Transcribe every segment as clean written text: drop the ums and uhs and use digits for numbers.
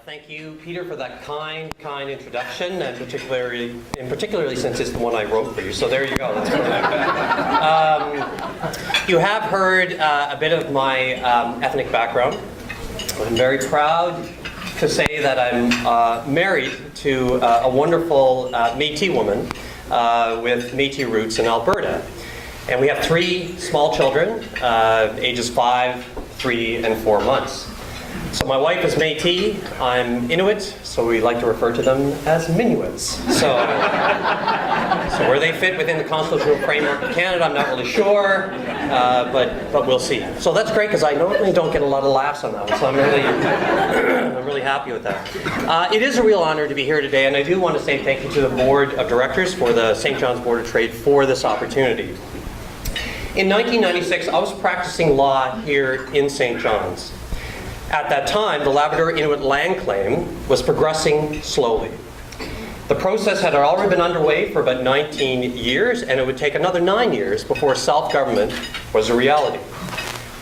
Thank you, Peter, for that kind introduction, and particularly since it's the one I wrote for you. So there you go. That's perfect. You have heard a bit of my ethnic background. I'm very proud to say that I'm married to a wonderful Métis woman with Métis roots in Alberta. And we have 3 small children, ages 5, 3, and 4 months. So my wife is Métis, I'm Inuit, so we like to refer to them as Minuits. So where they fit within the constitutional framework of Canada, I'm not really sure, but we'll see. So that's great, because I normally don't get a lot of laughs on that one, so I'm really happy with that. It is a real honor to be here today, and I do want to say thank you to the Board of Directors for the St. John's Board of Trade for this opportunity. In 1996, I was practicing law here in St. John's. At that time, the Labrador Inuit land claim was progressing slowly. The process had already been underway for about 19 years, and it would take another 9 years before self-government was a reality.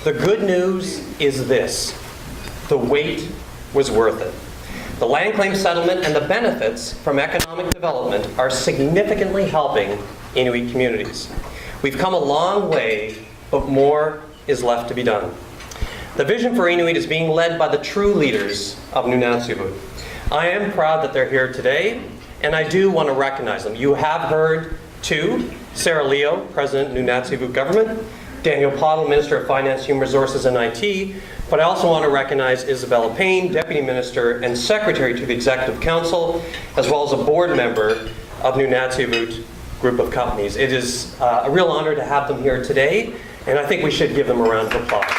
The good news is this: the wait was worth it. The land claim settlement and the benefits from economic development are significantly helping Inuit communities. We've come a long way, but more is left to be done. The vision for Inuit is being led by the true leaders of Nunatsiavut. I am proud that they're here today, and I do want to recognize them. You have heard, too, Sarah Leo, President, Nunatsiavut Government, Daniel Pottle, Minister of Finance, Human Resources and IT, but I also want to recognize Isabella Payne, Deputy Minister and Secretary to the Executive Council, as well as a board member of Nunatsiavut Group of Companies. It is a real honor to have them here today, and I think we should give them a round of applause.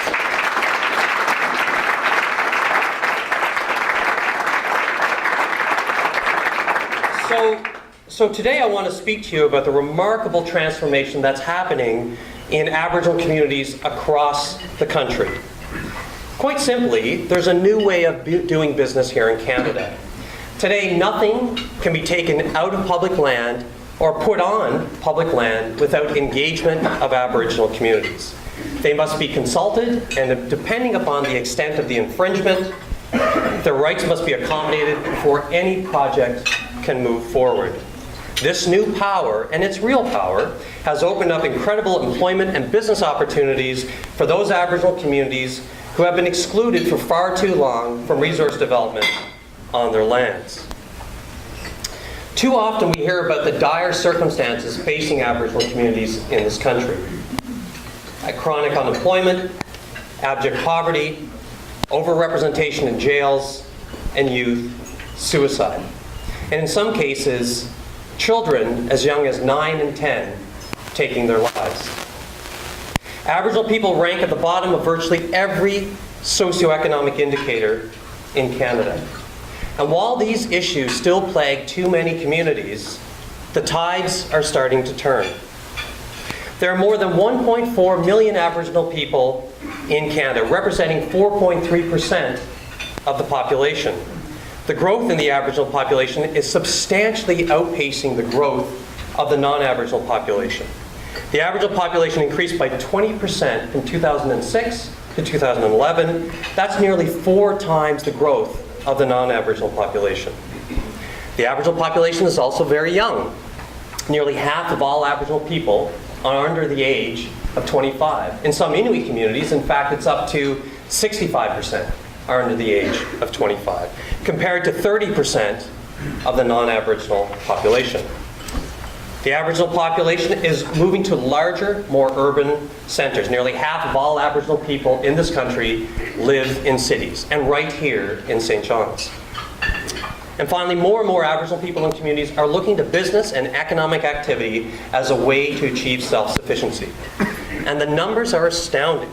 So today I want to speak to you about the remarkable transformation that's happening in Aboriginal communities across the country. Quite simply, there's a new way of doing business here in Canada. Today, nothing can be taken out of public land or put on public land without engagement of Aboriginal communities. They must be consulted, and depending upon the extent of the infringement, their rights must be accommodated before any project can move forward. This new power, and it's real power, has opened up incredible employment and business opportunities for those Aboriginal communities who have been excluded for far too long from resource development on their lands. Too often we hear about the dire circumstances facing Aboriginal communities in this country. Chronic unemployment, abject poverty, overrepresentation in jails, and youth suicide. And in some cases, children as young as 9 and 10 taking their lives. Aboriginal people rank at the bottom of virtually every socioeconomic indicator in Canada. And while these issues still plague too many communities, the tides are starting to turn. There are more than 1.4 million Aboriginal people in Canada, representing 4.3% of the population. The growth in the Aboriginal population is substantially outpacing the growth of the non-Aboriginal population. The Aboriginal population increased by 20% from 2006 to 2011. That's nearly 4 times the growth of the non-Aboriginal population. The Aboriginal population is also very young. Nearly half of all Aboriginal people are under the age of 25. In some Inuit communities, in fact, it's up to 65% are under the age of 25, compared to 30% of the non-Aboriginal population. The Aboriginal population is moving to larger, more urban centers. Nearly half of all Aboriginal people in this country live in cities, and right here in St. John's. And finally, more and more Aboriginal people and communities are looking to business and economic activity as a way to achieve self-sufficiency. And the numbers are astounding.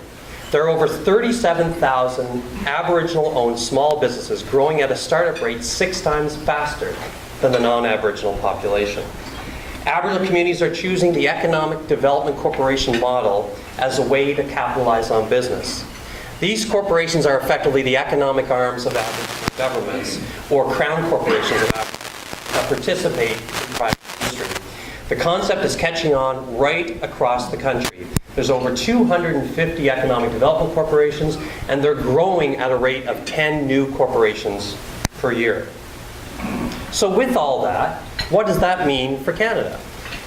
There are over 37,000 Aboriginal-owned small businesses growing at a startup rate 6 times faster than the non-Aboriginal population. Aboriginal communities are choosing the Economic Development Corporation model as a way to capitalize on business. These corporations are effectively the economic arms of Aboriginal governments, or crown corporations of Africa that participate in private industry. The concept is catching on right across the country. There's over 250 economic development corporations, and they're growing at a rate of 10 new corporations per year. So with all that, what does that mean for Canada?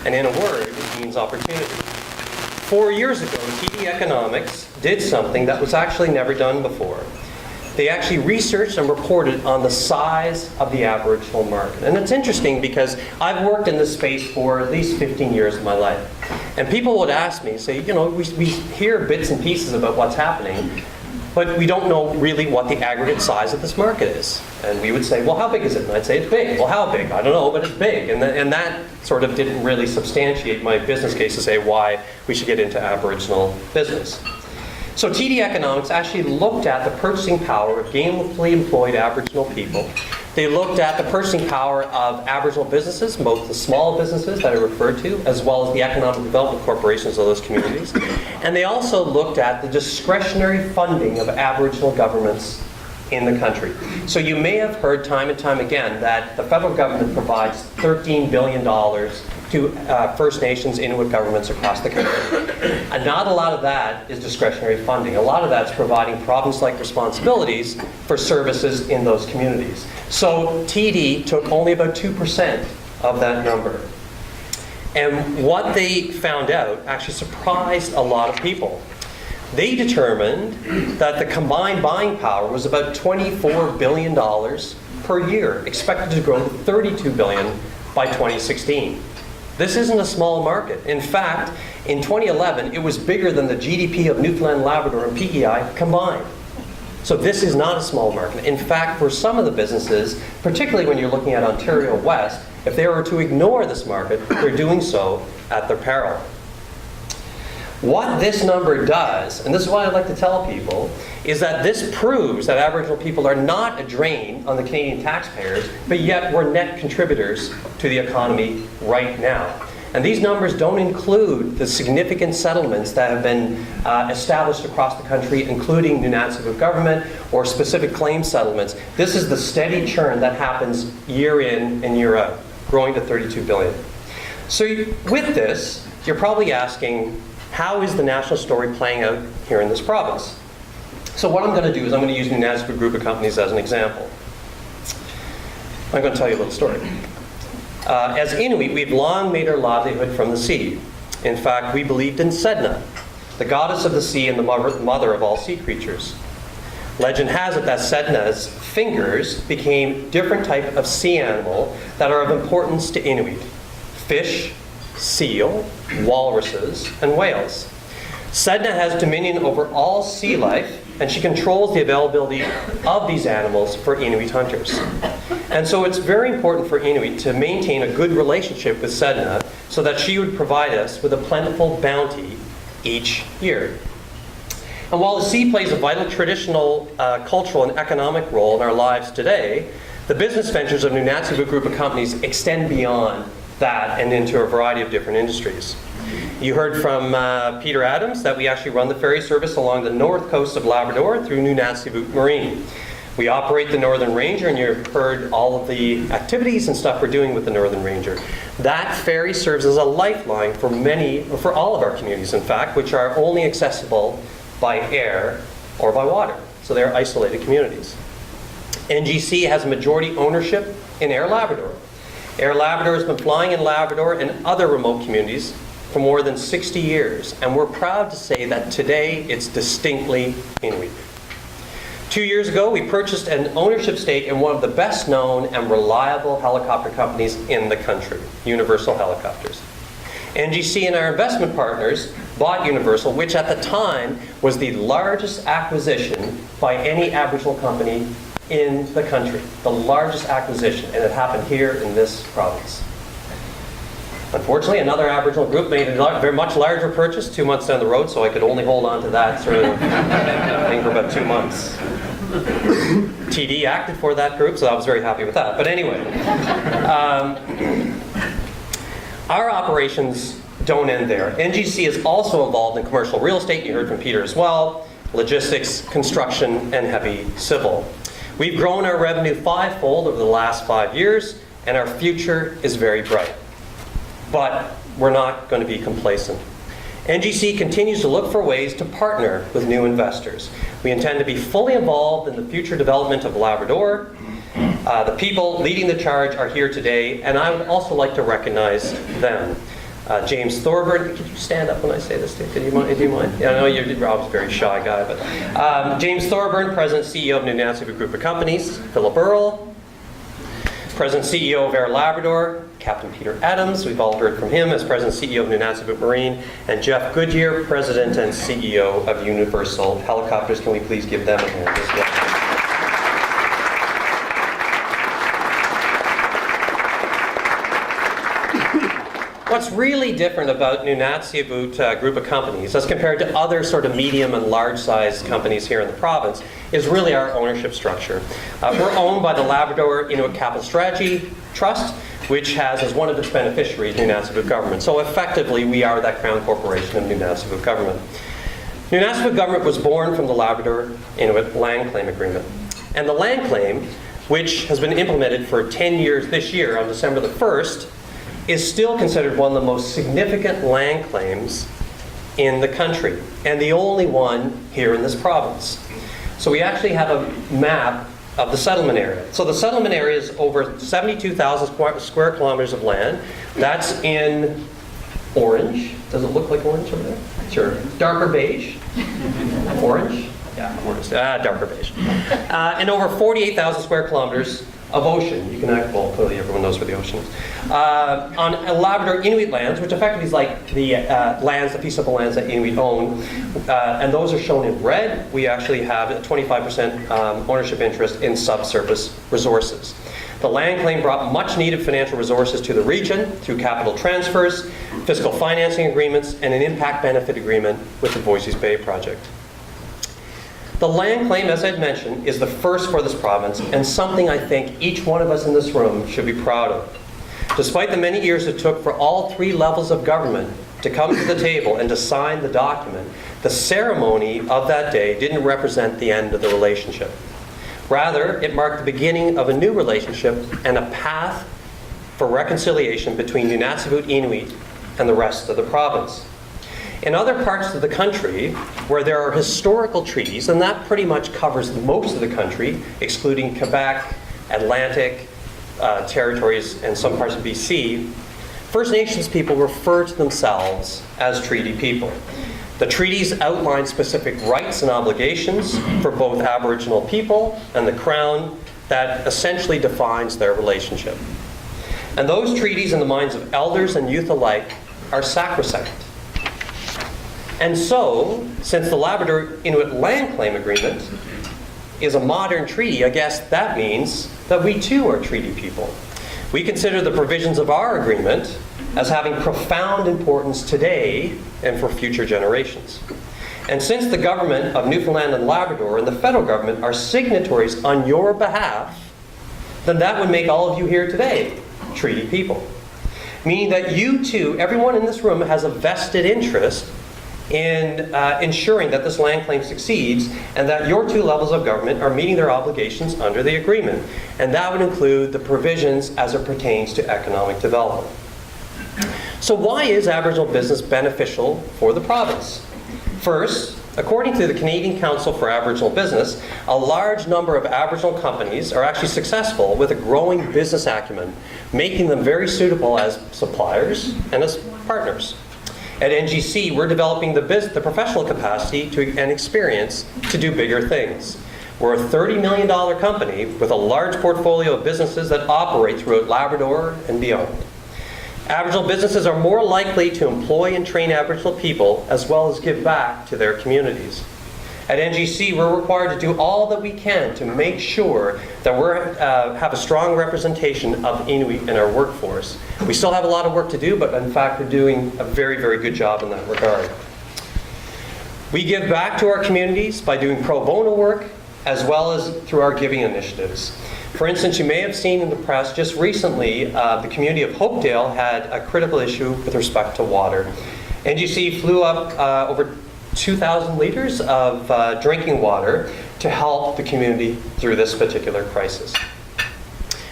And in a word, it means opportunity. 4 years ago, TD Economics did something that was actually never done before. They actually researched and reported on the size of the Aboriginal market. And it's interesting because I've worked in this space for at least 15 years of my life. And people would ask me, say, you know, we hear bits and pieces about what's happening, but we don't know really what the aggregate size of this market is. And we would say, well, how big is it? And I'd say, it's big. Well, how big? I don't know, but it's big. And that sort of didn't really substantiate my business case to say why we should get into Aboriginal business. So TD Economics actually looked at the purchasing power of gainfully employed Aboriginal people. They looked at the purchasing power of Aboriginal businesses, both the small businesses that I referred to, as well as the economic development corporations of those communities. And they also looked at the discretionary funding of Aboriginal governments in the country. So you may have heard time and time again that the federal government provides $13 billion to First Nations Inuit governments across the country. And not a lot of that is discretionary funding. A lot of that's providing province-like responsibilities for services in those communities. So TD took only about 2% of that number. And what they found out actually surprised a lot of people. They determined that the combined buying power was about $24 billion per year, expected to grow to $32 billion by 2016. This isn't a small market. In fact, in 2011, it was bigger than the GDP of Newfoundland, Labrador, and PEI combined. So this is not a small market. In fact, for some of the businesses, particularly when you're looking at Ontario West, if they were to ignore this market, they're doing so at their peril. What this number does, and this is what I'd like to tell people, is that this proves that Aboriginal people are not a drain on the Canadian taxpayers, but yet we're net contributors to the economy right now. And these numbers don't include the significant settlements that have been established across the country, including Nunatsiavut government or specific claim settlements. This is the steady churn that happens year in and year out, growing to $32 billion. So with this, you're probably asking, how is the national story playing out here in this province? So what I'm going to do is I'm going to use Nunatsiavut group of companies as an example. I'm going to tell you a little story. As Inuit, we've long made our livelihood from the sea. In fact, we believed in Sedna, the goddess of the sea and the mother of all sea creatures. Legend has it that Sedna's fingers became different type of sea animal that are of importance to Inuit. Fish, seal, walruses, and whales. Sedna has dominion over all sea life, and she controls the availability of these animals for Inuit hunters. And so it's very important for Inuit to maintain a good relationship with Sedna so that she would provide us with a plentiful bounty each year. And while the sea plays a vital traditional, cultural, and economic role in our lives today, the business ventures of Nunatsiavut group of companies extend beyond that and into a variety of different industries. You heard from Peter Adams that we actually run the ferry service along the north coast of Labrador through Nunatsiavut Marine. We operate the Northern Ranger, and you've heard all of the activities and stuff we're doing with the Northern Ranger. That ferry serves as a lifeline for all of our communities, in fact, which are only accessible by air or by water. So they're isolated communities. NGC has majority ownership in Air Labrador. Air Labrador has been flying in Labrador and other remote communities for more than 60 years, and we're proud to say that today it's distinctly Inuit. 2 years ago, we purchased an ownership stake in one of the best known and reliable helicopter companies in the country, Universal Helicopters. NGC and our investment partners bought Universal, which at the time was the largest acquisition by any Aboriginal company in the country. The largest acquisition, and it happened here in this province. Unfortunately, another Aboriginal group made a very much larger purchase 2 months down the road, so I could only hold on to that sort of thing for about 2 months. TD acted for that group, so I was very happy with that. But anyway, our operations don't end there. NGC is also involved in commercial real estate, you heard from Peter as well, logistics, construction, and heavy civil. We've grown our revenue fivefold over the last 5 years, and our future is very bright. But we're not going to be complacent. NGC continues to look for ways to partner with new investors. We intend to be fully involved in the future development of Labrador. The people leading the charge are here today, and I would also like to recognize them. James Thorburn, could you stand up when I say this? Do you mind? Yeah, I know you're Rob's a very shy guy, but James Thorburn, President CEO of Nunatsiavut Group of Companies. Philip Earle, President CEO of Air Labrador. Captain Peter Adams, we've all heard from him as President CEO of Nunatsiavut Marine. And Jeff Goodyear, President and CEO of Universal Helicopters. Can we please give them a hand as well? What's really different about Nunatsiavut Group of Companies as compared to other sort of medium and large-sized companies here in the province is really our ownership structure. We're owned by the Labrador Inuit Capital Strategy Trust, which has as one of its beneficiaries Nunatsiavut government. So effectively, we are that crown corporation of Nunatsiavut government. Nunatsiavut government was born from the Labrador Inuit Land Claim Agreement. And the land claim, which has been implemented for 10 years this year on December the 1st, is still considered one of the most significant land claims in the country, and the only one here in this province. So we actually have a map of the settlement area. So the settlement area is over 72,000 square kilometers of land. That's in orange. Does it look like orange over there? Sure. Darker beige. Orange? Yeah, orange. Darker beige. And over 48,000 square kilometers of ocean. You can well, clearly everyone knows where the ocean is. On Labrador Inuit lands, which effectively is like the lands, the piece of the lands that Inuit own, and those are shown in red. We actually have a 25% ownership interest in subsurface resources. The land claim brought much needed financial resources to the region through capital transfers, fiscal financing agreements, and an impact benefit agreement with the Voisey's Bay project. The land claim, as I'd mentioned, is the first for this province and something I think each one of us in this room should be proud of. Despite the many years it took for all three levels of government to come to the table and to sign the document, the ceremony of that day didn't represent the end of the relationship. Rather, it marked the beginning of a new relationship and a path for reconciliation between Nunatsiavut Inuit and the rest of the province. In other parts of the country where there are historical treaties, and that pretty much covers most of the country, excluding Quebec, Atlantic territories, and some parts of BC, First Nations people refer to themselves as treaty people. The treaties outline specific rights and obligations for both Aboriginal people and the Crown that essentially defines their relationship. And those treaties in the minds of elders and youth alike are sacrosanct. And so, since the Labrador Inuit Land Claim Agreement is a modern treaty, I guess that means that we too are treaty people. We consider the provisions of our agreement as having profound importance today and for future generations. And since the government of Newfoundland and Labrador and the federal government are signatories on your behalf, then that would make all of you here today treaty people. Meaning that you too, everyone in this room, has a vested interest in ensuring that this land claim succeeds and that your two levels of government are meeting their obligations under the agreement. And that would include the provisions as it pertains to economic development. So why is Aboriginal business beneficial for the province? First, according to the Canadian Council for Aboriginal Business, a large number of Aboriginal companies are actually successful with a growing business acumen, making them very suitable as suppliers and as partners. At NGC, we're developing the professional capacity and experience to do bigger things. We're a $30 million company with a large portfolio of businesses that operate throughout Labrador and beyond. Aboriginal businesses are more likely to employ and train Aboriginal people as well as give back to their communities. At NGC, we're required to do all that we can to make sure that we have a strong representation of Inuit in our workforce. We still have a lot of work to do, but in fact, we're doing a very, very good job in that regard. We give back to our communities by doing pro bono work, as well as through our giving initiatives. For instance, you may have seen in the press just recently, the community of Hopedale had a critical issue with respect to water. NGC flew up over 2,000 liters of drinking water to help the community through this particular crisis.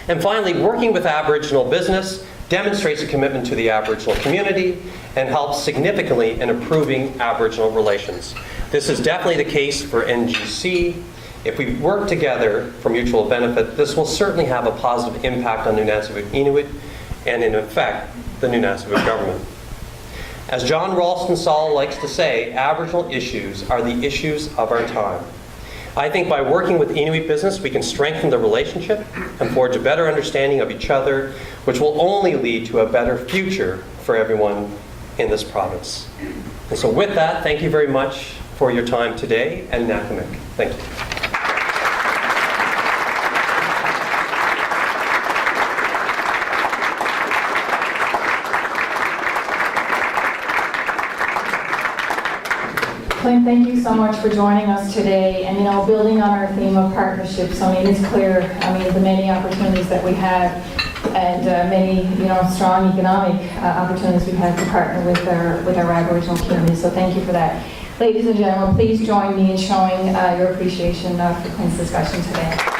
And finally, working with Aboriginal business demonstrates a commitment to the Aboriginal community, and helps significantly in improving Aboriginal relations. This is definitely the case for NGC. If we work together for mutual benefit, this will certainly have a positive impact on Nunatsiavut Inuit and, in effect, the Nunatsiavut government. As John Ralston Saul likes to say, Aboriginal issues are the issues of our time. I think by working with Inuit business, we can strengthen the relationship and forge a better understanding of each other, which will only lead to a better future for everyone in this province. And so with that, thank you very much for your time today, and Nakamik. Thank you. Clint, thank you so much for joining us today. And, building on our theme of partnerships, it's clear, the many opportunities that we have and many, strong economic opportunities we've had to partner with our Aboriginal community. So thank you for that. Ladies and gentlemen, please join me in showing your appreciation for Clint's discussion today.